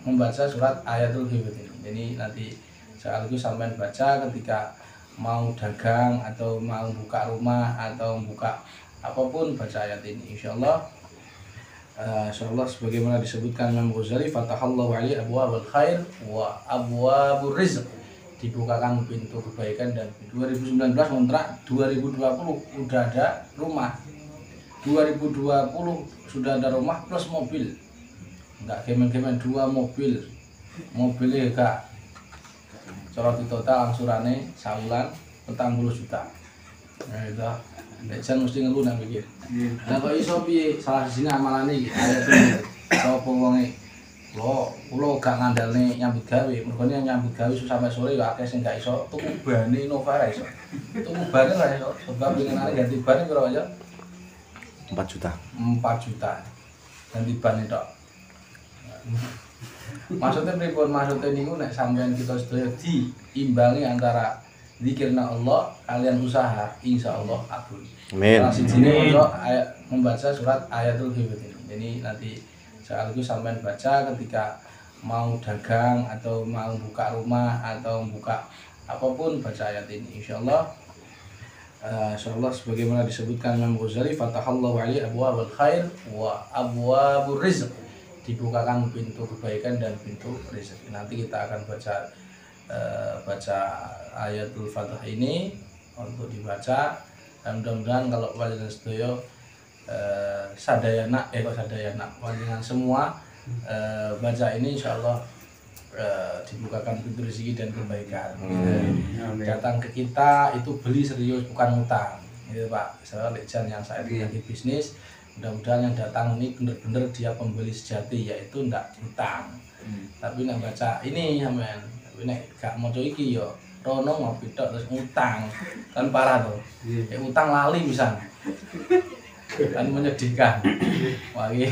membaca surat Ayatul Hibd ini. Jadi nanti sekaligus sampai baca ketika mau dagang atau mau buka rumah atau buka apapun, baca ayat ini insyaallah. Insyaallah sebagaimana disebutkan Imam Ghazali, fatahallahu alaihi abwabul khair wa abwabur rizq, dibukakan pintu kebaikan. Dan 2019 kontrak, 2020 udah ada rumah, 2020 sudah ada rumah plus mobil, enggak kemen-kemen 2 mobil, mobilnya gak corot di total angsurannya saulan 40 juta. Nah itu Dejan mesti ngeluh nang pikir. Lah kok iso piye salah siji amalane iki ayat sapa wonge kula gak ngandalne nyambut gawe, mergone nyambut gawe sampai sore ya akeh sing gak iso tuku bane Innova ra iso. Tuku bane ra iso, sebab pengenane ganti bane piro aja? 4 juta. 4 juta. Ganti bane tok. Maksudnya pripun? Maksudnya niku nek sampean kita sedaya diimbangi antara zikirna Allah kalian usaha, insyaallah abul. Amin. Salah sijine membaca surat Ayatul Hibd ini. Jadi nanti sekaligus sampean baca ketika mau dagang atau mau buka rumah atau buka apapun, baca ayat ini insyaallah. Insyaallah sebagaimana disebutkan Imam Ghazali, fatahallahu alaihi abwabul khair wa abwabur rizq, dibukakan pintu kebaikan dan pintu rezeki. Nanti kita akan baca ayatul Fatah ini untuk dibaca, dan mudah-mudahan kalau panjenengan sedaya sadayana panjenengan semua baca ini insyaallah dibukakan pintu rezeki dan kebaikan. Datang ke kita itu beli serius, bukan utang. Gitu Pak, saya Lejan yang saya lagi bisnis. Mudah-mudahan yang datang ini benar-benar dia pembeli sejati, yaitu ndak utang. Tapi nek baca ini sampean, tapi nek gak maca iki yo rono ngopi tok terus utang. Kan parah tuh. Utang lali bisa. Kan menyedihkan. Wah iki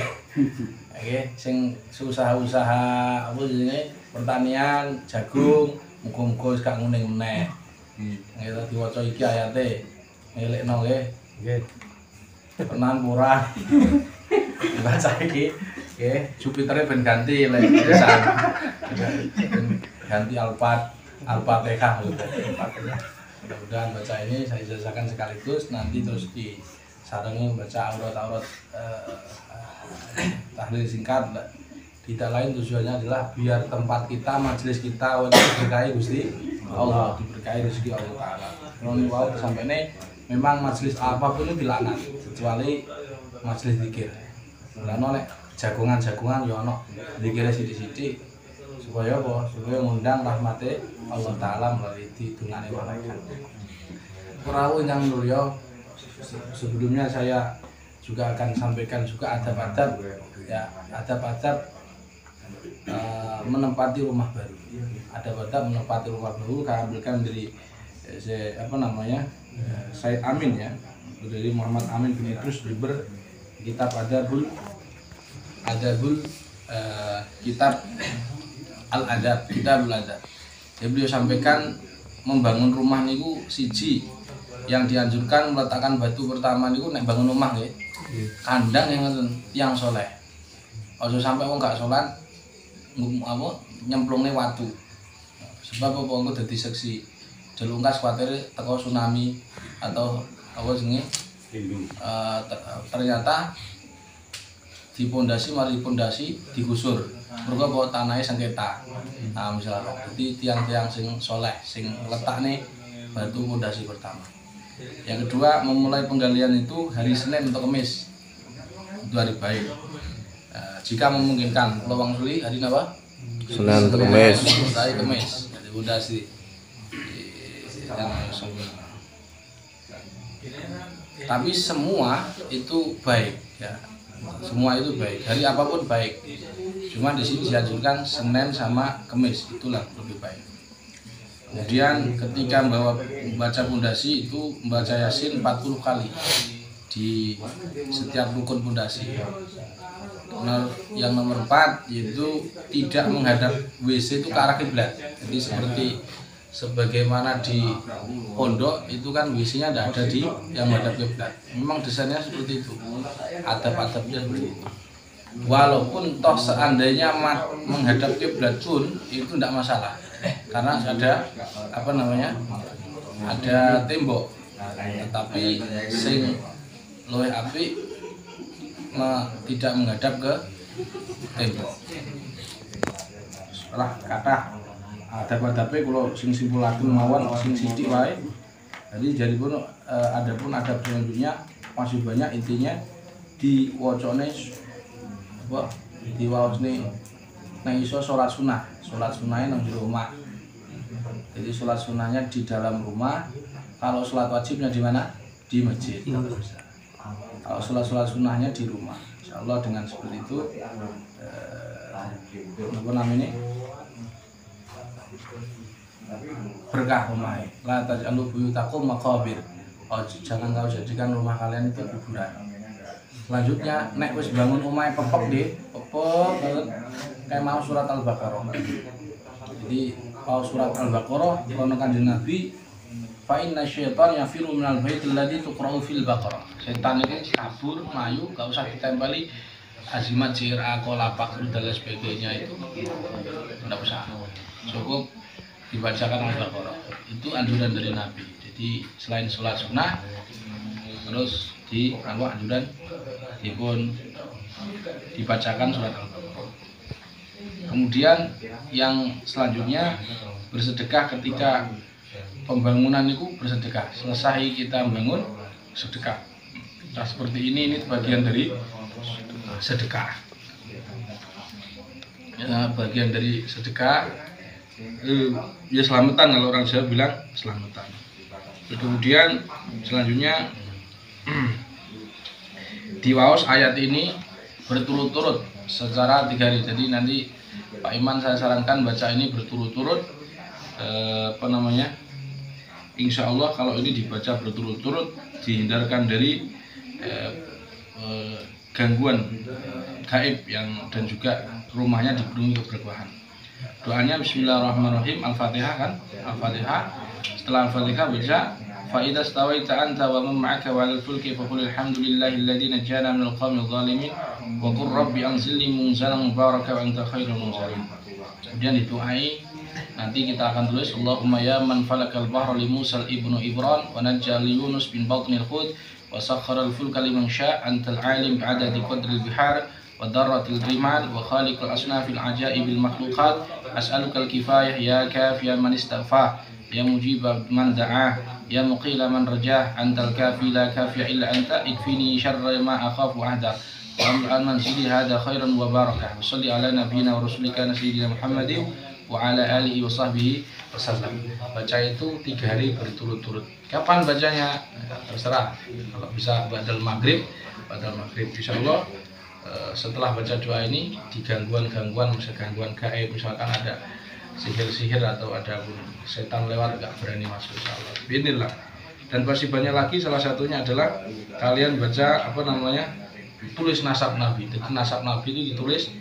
sing usaha-usaha apa jenenge pertanian, jagung, muga-muga gak ngene meneh. Gitu diwaca iki ayate. Ngelekno nggih. Nggih. Tenan murah. Baca iki nggih, Jupiternya ben ganti lek pisan. Ganti Al-Fatihah gitu. Mudah-mudahan baca ini saya ijazahkan sekaligus, nanti terus disarangi baca aurat-aurat tahlil singkat. Tidak lain tujuannya adalah biar tempat kita, majelis kita diberkahi Gusti Allah, diberkahi rezeki Allah Taala. Kalau niku sampai ini memang majelis apapun itu dilaknat kecuali majelis zikir. Lah nek jagongan-jagongan ya ono zikire sithik-sithik supaya apa? Supaya ngundang rahmate Allah Taala melalui ditungane malaikat. Perahu yang mulya, sebelumnya saya juga akan sampaikan juga adab-adab ya, adab-adab menempati rumah baru. Adab-adab menempati rumah baru kami ambilkan dari Said Amin ya, dari Muhammad Amin bin Idrus Riber, kitab Adabul kitab Al-Adab, Kitabul Adab. Jadi beliau sampaikan membangun rumah niku siji yang dianjurkan meletakkan batu pertama niku nek bangun rumah nggih. Kandang yang soleh. Ojo sampai wong gak salat nyemplungne watu. Sebab apa engko dadi seksi jelungkas kuwatir teko tsunami atau apa jenenge ternyata di pondasi digusur. Mergo apa tanahnya sengketa. Nah, misalnya jadi tiang-tiang sing soleh sing letakne batu pondasi pertama. Yang kedua, memulai penggalian itu hari Senin atau Kamis. Itu hari baik. Jika memungkinkan, lowang suli hari apa? Senin atau Kamis. Hari Kamis. Jadi pondasi. Tapi semua itu baik ya. Semua itu baik. Hari apapun baik. Cuma di sini dianjurkan Senin sama Kamis, itulah lebih baik. Kemudian ketika membaca pondasi itu membaca Yasin 40 kali di setiap rukun pondasi. Yang nomor 4 yaitu tidak menghadap WC itu ke arah kiblat. Jadi seperti sebagaimana di pondok itu kan WC-nya tidak ada di yang menghadap kiblat. Memang desainnya seperti itu. Adab-adabnya seperti itu. walaupun toh seandainya menghadap kiblat pun itu tidak masalah, karena ada apa namanya, ada tembok. Tetapi sing luwih apik tidak menghadap ke tembok. Setelah kata adab-adabe kula sing simpulaken mawon sing sithik wae. Jadi pun adab selanjutnya masih banyak, intinya diwacane apa diwaosne nang iso salat sunahnya nang jero omah. Jadi salat sunahnya di dalam rumah, kalau salat wajibnya di mana? Di masjid. Kalau salat sunahnya di rumah. Insyaallah dengan seperti itu apa namanya? Berkah rumah. La taj'alu buyutakum maqabir. Jangan kau jadikan rumah kalian itu kuburan. Selanjutnya nek wis bangun omahe pepek banget kayak mau surat Al-Baqarah. Jadi kalau surat Al-Baqarah krono Kanjeng Nabi, fa inna syaitan yafiru minal baitil ladzi tuqra'u fil Baqarah. Setan itu kabur, mayu, gak usah ditempeli azimat sihir lapak dan lain sebagainya, itu tidak usah. Cukup dibacakan Al-Baqarah. Itu anjuran dari Nabi. Jadi selain sholat sunnah, terus anjuran dipun dibacakan surat Al-Baqarah. Kemudian yang selanjutnya bersedekah ketika pembangunan itu bersedekah. Selesai kita membangun, sedekah. Nah seperti ini bagian dari sedekah. Ya, bagian dari sedekah. Ya selamatan, kalau orang Jawa bilang selamatan. Kemudian selanjutnya diwaos ayat ini berturut-turut secara 3 hari. Jadi nanti Pak Iman saya sarankan baca ini berturut-turut, insya Allah kalau ini dibaca berturut-turut dihindarkan dari gangguan gaib dan juga rumahnya dipenuhi keberkahan. Doanya Bismillahirrahmanirrahim. Al-Fatihah kan? Al-Fatihah. Setelah Al-Fatihah baca fa idza stawaita anta wa man ma'aka 'alal fulki fa qul alhamdulillahilladzi najjana minal qaumidh dhalimin wa qur rabbi anzilni munzalan mubaraka wa anta khairul munzalin. Kemudian didoai, nanti kita akan tulis Allahumma ya man falakal bahra li Musa ibnu Ibran wa najjal Yunus bin batnil hut wa sakhkhara al-fulka liman syaa antal alim bi'adadi qadril bihar wa darratil rimal wa khaliqul asnafil ajaibil makhluqat as'alukal kifayah ya kafiyan man istaghfar ya mujibah man da'ah ya muqila man rajah antal kafi la kafiya illa anta ikfini syarra ma akhafu ahdar wa am'al manzili hada khairan wa barakah wa salli ala nabiyyina wa rasulika sayyidina Muhammadin wa ala alihi wa sahbihi wasallam. Baca itu 3 hari berturut-turut. Kapan bacanya? Terserah. Kalau bisa ba'dal maghrib insyaallah. Setelah baca doa ini, di gangguan-gangguan, misalnya gangguan gaib, misalkan ada sihir-sihir atau ada setan lewat gak berani masuk, insyaallah. Bismillah. Dan masih banyak lagi, salah satunya adalah kalian baca tulis nasab Nabi. Jadi nasab Nabi itu ditulis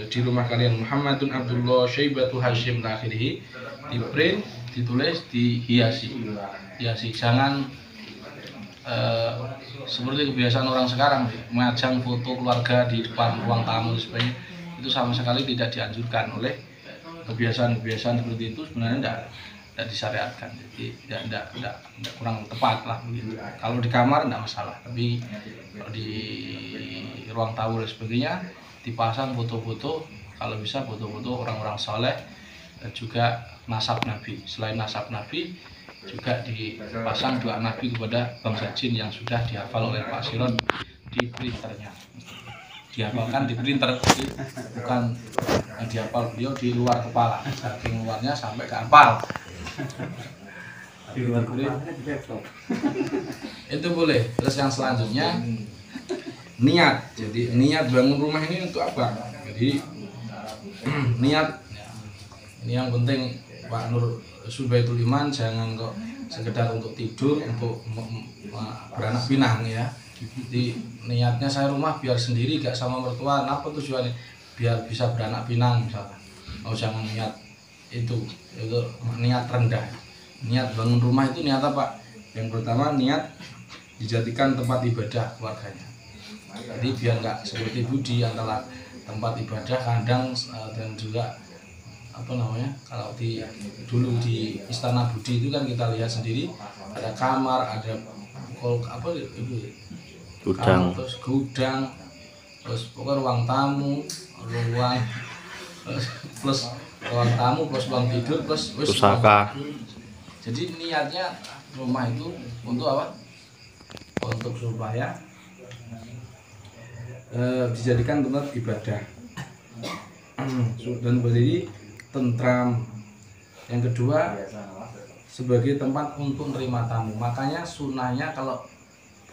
di rumah kalian, Muhammadun Abdullah Syaibatu Hashim akhirih, di print, ditulis, dihiasi. Jangan seperti kebiasaan orang sekarang memajang foto keluarga di depan ruang tamu sebagainya. Itu sama sekali tidak dianjurkan. Oleh kebiasaan seperti itu sebenarnya tidak disyariatkan. Jadi tidak kurang tepat lah begitu. Kalau di kamar tidak masalah, tapi kalau di ruang tamu dan sebagainya dipasang foto-foto, kalau bisa foto-foto orang-orang soleh dan juga nasab Nabi. Selain nasab Nabi juga dipasang doa Nabi kepada bangsa jin yang sudah dihafal oleh Pak Sirot di printernya. Dihafalkan di printer, bukan yang dihafal beliau di luar kepala, saking luarnya sampai ke hafal. Di luar kepala itu boleh. Terus yang selanjutnya niat. Jadi niat bangun rumah ini untuk apa? Jadi niat ini yang penting Pak Nur Subaitul Iman, jangan kok sekedar untuk tidur, untuk beranak pinang ya. Jadi niatnya saya rumah biar sendiri, gak sama mertua. Apa tujuannya? Biar bisa beranak pinang misalkan. Oh jangan niat itu niat rendah. Niat bangun rumah itu niat apa? Yang pertama niat dijadikan tempat ibadah keluarganya. Jadi biar nggak seperti budi antara tempat ibadah kandang dan juga apa namanya, kalau dulu di Istana Budi itu kan kita lihat sendiri ada kamar, ada apa itu Gudang. terus gudang, terus pokoknya ruang tamu, ruang plus ruang tamu plus ruang tidur plus Pusaka. Jadi niatnya rumah itu untuk apa? Untuk supaya dijadikan tempat ibadah dan berdiri tentram. Yang kedua, sebagai tempat untuk menerima tamu. Makanya sunnahnya kalau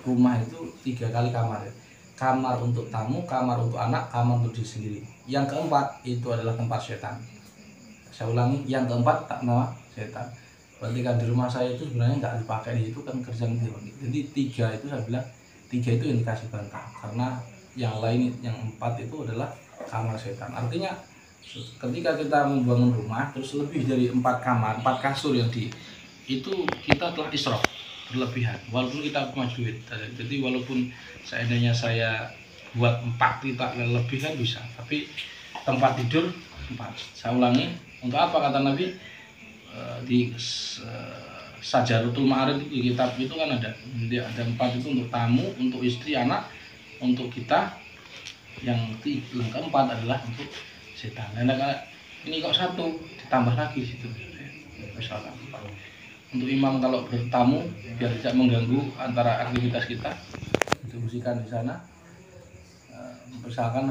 rumah itu 3 kali kamar ya. Kamar untuk tamu, kamar untuk anak, kamar untuk diri sendiri. Yang keempat itu adalah tempat setan. Saya ulangi, yang keempat tak mau setan. Berarti kan di rumah saya itu sebenarnya nggak dipakai, di situ kan kerja gitu. Jadi 3 itu saya bilang 3 itu yang dikasih bantah, karena yang lain yang 4 itu adalah kamar setan. Artinya ketika kita membangun rumah terus lebih dari 4 kamar, 4 kasur yang itu kita telah israf berlebihan, walaupun kita punya duit. Jadi walaupun seandainya saya buat 4 tidak lebih kan bisa, tapi tempat tidur 4. Saya ulangi, untuk apa kata Nabi di Sajaratul Ma'arij di kitab itu kan ada 4 itu untuk tamu, untuk istri, anak, untuk kita. Yang keempat adalah untuk setan. Nah, ini kok 1 ditambah lagi situ. Misalkan untuk imam kalau bertamu biar tidak mengganggu antara aktivitas kita, dimusikan di sana, misalkan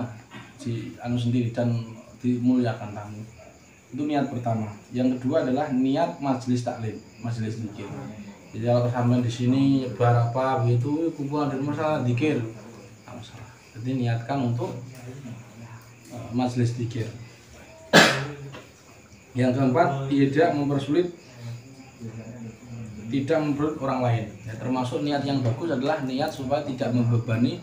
di sendiri dan dimuliakan tamu. Itu niat pertama. Yang kedua adalah niat majelis taklim, majelis zikir. Jadi kalau sampai di sini nyebar apa begitu, kumpulan di masalah zikir, nggak masalah. Jadi niatkan untuk majelis zikir. Yang keempat, tidak mempersulit orang lain. Ya, termasuk niat yang bagus adalah niat supaya tidak membebani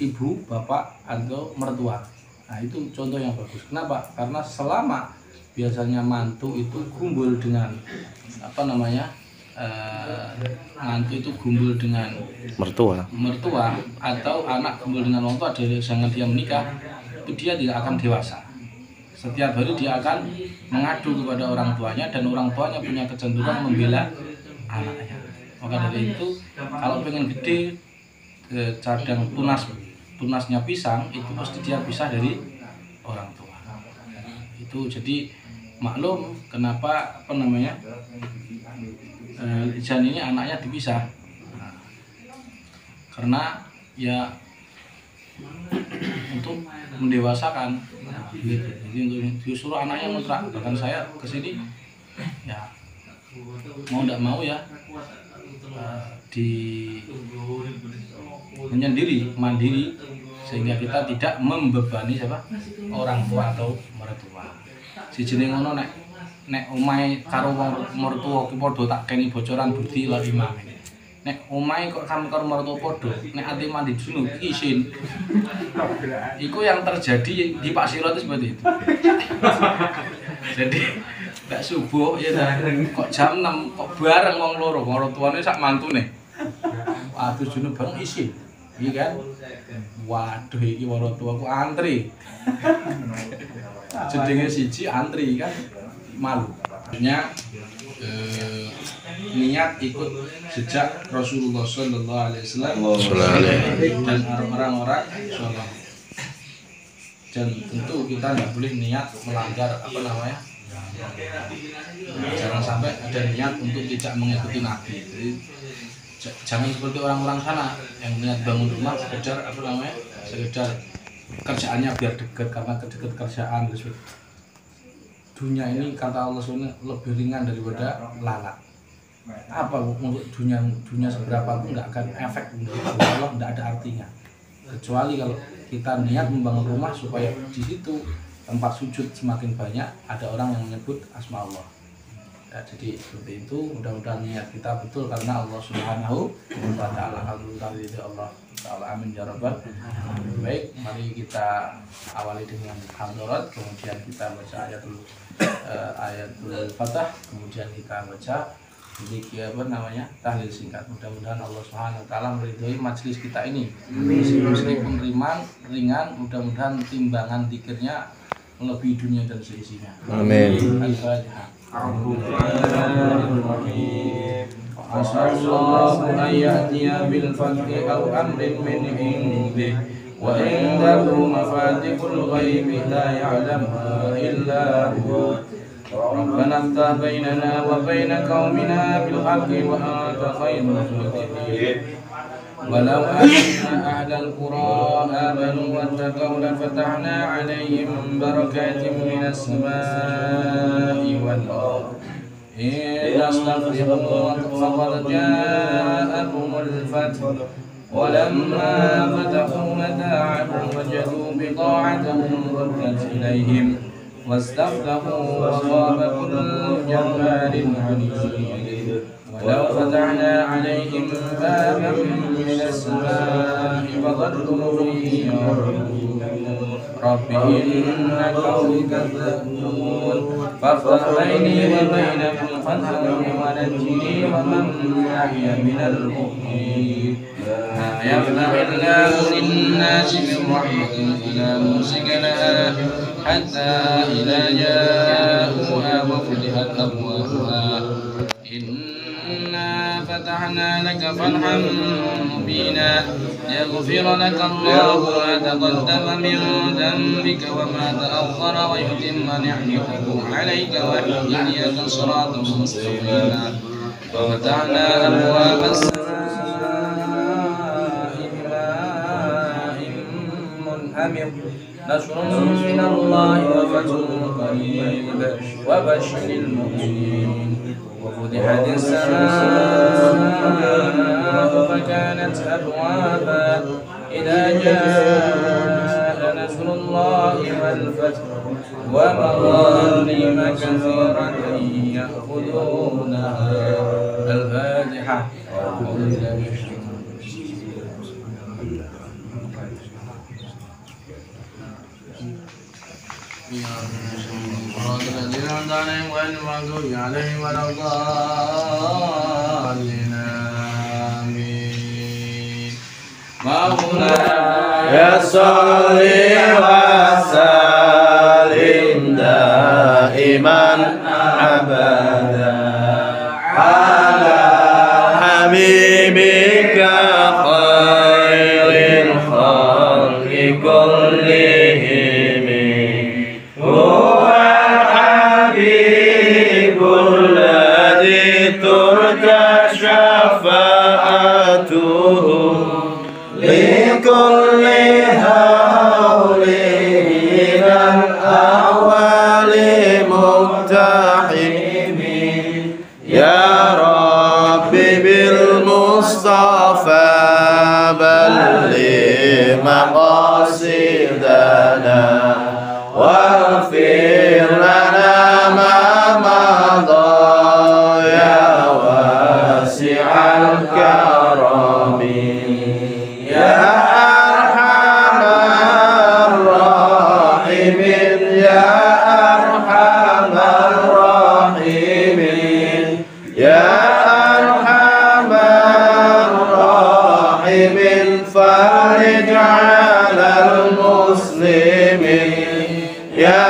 ibu, bapak, atau mertua. Nah, itu contoh yang bagus. Kenapa? Karena selama biasanya mantu itu gumbul dengan apa namanya, mantu itu gumbul dengan mertua atau anak gumbul dengan orang tua, dari sangat dia menikah, itu dia tidak akan dewasa. Setiap hari dia akan mengadu kepada orang tuanya, dan orang tuanya punya kecenderungan membela anaknya. Maka dari itu kalau pengen gede, cadang tunasnya pisang itu pasti dia pisah dari orang tua. Itu jadi maklum kenapa apa namanya, Ijan ini anaknya dipisah. Karena ya untuk mendewasakan gitu. Jadi untuk disuruh anaknya ngontrak. Bahkan saya kesini ya mau tidak mau ya menyendiri, mandiri, sehingga kita tidak membebani siapa, orang tua atau mertua. Si jeneng ngono nek omahe karo wong mertua ki padha tak keni bocoran budi lho imam. Nek omahe kok kamu karo mertua padha, nek ati mandi junub isin. Iku yang terjadi di Pak Siro itu seperti itu. Jadi gak subuh ya kok jam 6 kok bareng wong loro, wong tuane sak mantune. Waduh junub bareng isin. Iya kan? Waduh iki wong tuaku antri. Jenenge siji antri kan malu. Artinya niat ikut sejak Rasulullah Sallallahu Alaihi Wasallam dan orang-orang sholat. Dan tentu kita nggak boleh niat melanggar apa namanya. Jangan sampai ada niat untuk tidak mengikuti Nabi. Jadi jangan seperti orang-orang sana yang niat bangun rumah sekedar apa namanya, sekedar kerjaannya biar dekat, karena dekat kerjaan. Dunia ini kata Allah SWT lebih ringan daripada lalat. Apa untuk dunia seberapa pun nggak akan efek untuk Allah, nggak ada artinya. Kecuali kalau kita niat membangun rumah supaya di situ tempat sujud semakin banyak, ada orang yang menyebut asma Allah. Ya, jadi seperti itu. Mudah-mudahan niat kita betul karena Allah Subhanahu wa Ta'ala. Alhamdulillah Allah Ta'ala, amin ya rabbal. Baik, mari kita awali dengan hamdalat, kemudian kita baca ayatul Fatah, kemudian kita baca Jadi apa namanya tahlil singkat. Mudah-mudahan Allah Subhanahu Wa Taala meridhoi majelis kita ini. Meskipun ringan, mudah-mudahan timbangan zikirnya melebihi dunia dan seisinya. Amin. Al-Fatihah. Asallahu an ya'tiya bil fathi aw amrin min indih wa indahu mafatihul ghaibi la ya'lamuha illa huwa. ربنا افتح بيننا وبين قومنا بالحق وأنت خير الفاتحين ولو أن أهل القرى آمنوا واتقوا لفتحنا عليهم بركات من السماء والأرض إن استفتحوا فقد جاءكم الفتح ولما فتحوا متاعهم وجدوا بضاعتهم ردت إليهم واستفتحوا وخاب كل جبار عنيد ولو فتحنا عليهم بابا من السماء فظلوا فيه يعرجون رب إن قومي كذبون فافتح بيني وبينهم فتحا ونجني ومن معي من المؤمنين ما يفتح الله للناس من رحمة فلا ممسك لها حتى إذا جاءوها وفتحت أبوابها إنا فتحنا لك فتحا مبينا ليغفر لك الله ما تقدم من ذنبك وما تأخر ويتم نعمته عليك ويهديك صراطا مستقيما وفتحنا أبواب السماء بماء منهمر نصر من الله وفتح قريب وبشر المؤمنين وفتحت السماء فكانت أبوابا إذا جاء نصر الله والفتح ومظالم كثيرة يأخذونها. الفاتحة. Ya sholli wa sallim daiman abada ala habibika khairil khalqi kullihim huwa habibul ladzi turja syafa'atuhu لكل هول من الأحوال مقتحم يا رب بالمصطفى بلغ مقاصدنا واغفر لنا ما مضى يا واسع الكرم يا أرحم الراحمين يا أرحم الراحمين يا أرحم الراحمين فرج على المسلمين يا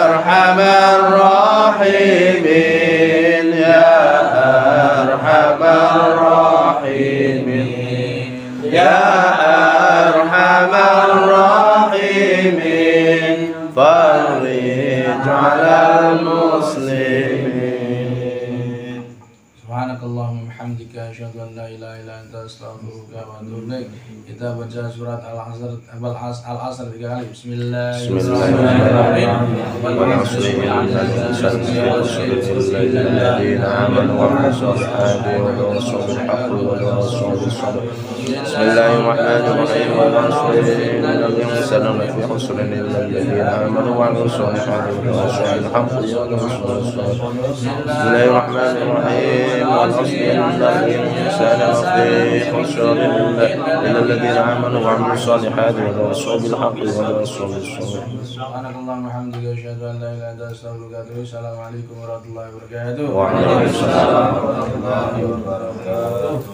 أرحم الراحمين يا أرحم الراحمين يا أرحم الراحمين فرج على المسلمين. Subhanakallahumma wabihamdika asyhadu an la ilaha illa anta astaghfiruka wa atubu ilaik. Kita baca surat Al-Asr 3 kali. Bismillahirrahmanirrahim. Bismillahirrahmanirrahim. Bismillahirrahmanirrahim. الإنسان لفي خسر إلا الذين آمنوا وعملوا الصالحات وتواصوا بالحق وتواصوا بالصبر. سبحانك اللهم وبحمدك أشهد أن لا إله إلا أنت أستغفرك وأتوب إليك. السلام عليكم ورحمة الله وبركاته. وعليكم السلام ورحمة الله وبركاته.